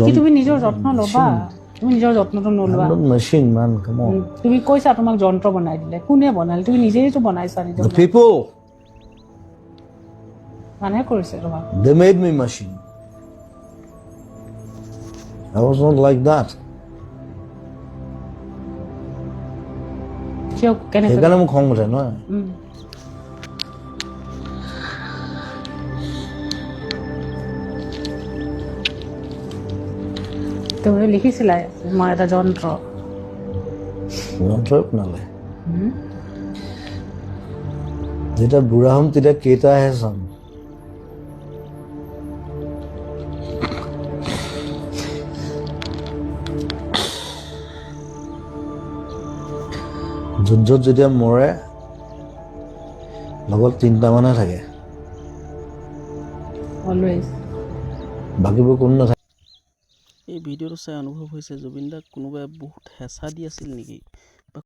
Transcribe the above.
কি তুমি নিজৰ যত্ন ল'বা তুমি নিজৰ যত্নটো Nalwa machine man come on তুমি কৈছা তোমাক যন্ত্ৰ বনাই দিলে কোনে বনালে তুমি নিজেইতো বনাইছা নিজৰ the people মানে কৰিছে তোমাক they made me machine I was not like that কিয় কেনেকৈ সেইকাৰণে মোক খং উঠে নহয় তুমি লিখিছিলা মই এটা যন্ত্ৰই বনালে যেতিয়া বুঢ়া হ'ম তেতিয়া কেইটাহে চাম যুদ্ধত যেতিয়া মৰে লগত 3টা মানুহে থাকে অলৱেজ বাকীবোৰ কোনো নাথাকে এই ভিডিঅ'টো চাই অনুভৱ হৈছে জুবিন দাক কোনোবাই বহুত হেঁচা দি আছিল নেকি